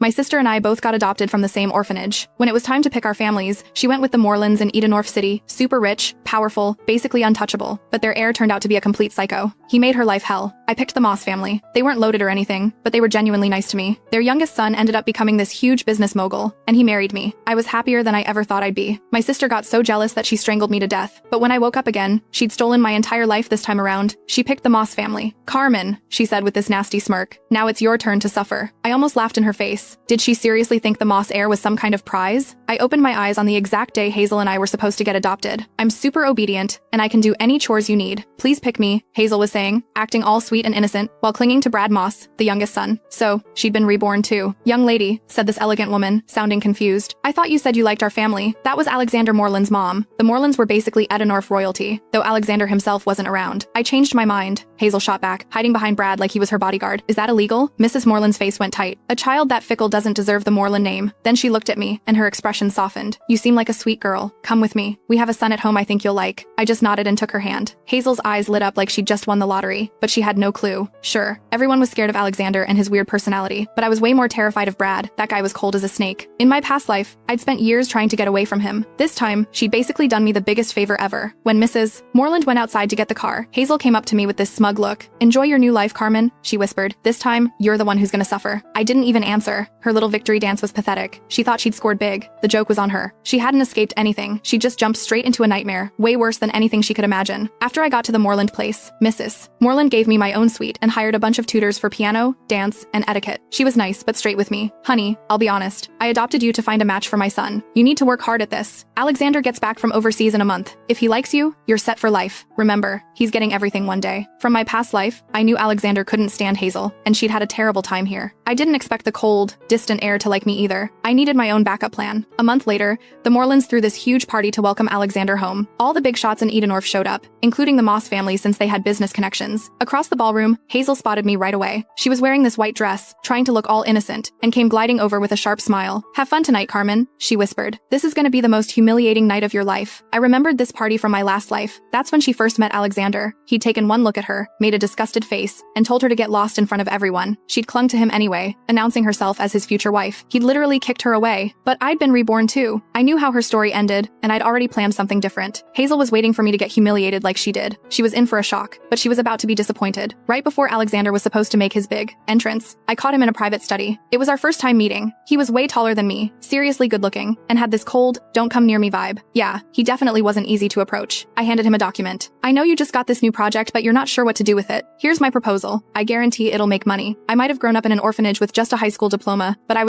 My sister and I both got adopted from the same orphanage. When it was time to pick our families, she went with the Morlands in Edenorf City, super rich, powerful, basically untouchable, but their heir turned out to be a complete psycho. He made her life hell. I picked the Moss family. They weren't loaded or anything, but they were genuinely nice to me. Their youngest son ended up becoming this huge business mogul, and he married me. I was happier than I ever thought I'd be. My sister got so jealous that she strangled me to death, but when I woke up again, she'd stolen my entire life this time around. She picked the Moss family. Carmen, she said with this nasty smirk, now it's your turn to suffer. I almost laughed in her face. Did she seriously think the Moss heir was some kind of prize? I opened my eyes on the exact day Hazel and I were supposed to get adopted. I'm super obedient, and I can do any chores you need. Please pick me, Hazel was saying, acting all sweet and innocent, while clinging to Brad Moss, the youngest son. So, she'd been reborn too. Young lady, said this elegant woman, sounding confused. I thought you said you liked our family. That was Alexander Moreland's mom. The Morelands were basically Edenorf royalty, though Alexander himself wasn't around. I changed my mind, Hazel shot back, hiding behind Brad like he was her bodyguard. Is that illegal? Mrs. Moreland's face went tight. A child that fickle doesn't deserve the Moreland name. Then she looked at me, and her expression softened. You seem like a sweet girl. Come with me. We have a son at home I think you'll like. I just nodded and took her hand. Hazel's eyes lit up like she'd just won the lottery, but she had no clue. Sure, everyone was scared of Alexander and his weird personality, but I was way more terrified of Brad. That guy was cold as a snake. In my past life, I'd spent years trying to get away from him. This time, she'd basically done me the biggest favor ever. When Mrs. Moreland went outside to get the car, Hazel came up to me with this smug look. Enjoy your new life, Carmen, she whispered. This time, you're the one who's gonna suffer. I didn't even answer. Her little victory dance was pathetic. She thought she'd scored big. The joke was on her. She hadn't escaped anything. She just jumped straight into a nightmare, way worse than anything she could imagine. After I got to the Moreland place, Mrs. Moreland gave me my own suite and hired a bunch of tutors for piano, dance, and etiquette. She was nice, but straight with me. Honey, I'll be honest. I adopted you to find a match for my son. You need to work hard at this. Alexander gets back from overseas in a month. If he likes you, you're set for life. Remember, he's getting everything one day. From my past life, I knew Alexander couldn't stand Hazel, and she'd had a terrible time here. I didn't expect the cold, distant heir to like me either. I needed my own backup plan. A month later, the Morelands threw this huge party to welcome Alexander home. All the big shots in Edenorf showed up, including the Moss family since they had business connections. Across the ballroom, Hazel spotted me right away. She was wearing this white dress, trying to look all innocent, and came gliding over with a sharp smile. Have fun tonight, Carmen, she whispered. This is gonna be the most humiliating night of your life. I remembered this party from my last life. That's when she first met Alexander. He'd taken one look at her, made a disgusted face, and told her to get lost in front of everyone. She'd clung to him anyway, announcing herself as his future wife. He'd literally kicked her away. But I'd been reborn too. I knew how her story ended, and I'd already planned something different. Hazel was waiting for me to get humiliated like she did. She was in for a shock, but she was about to be disappointed. Right before Alexander was supposed to make his big entrance, I caught him in a private study. It was our first time meeting. He was way taller than me, seriously good looking, and had this cold, don't come near me vibe. Yeah, he definitely wasn't easy to approach. I handed him a document. I know you just got this new project, but you're not sure what to do with it. Here's my proposal. I guarantee it'll make money. I might have grown up in an orphanage with just a high school diploma, but I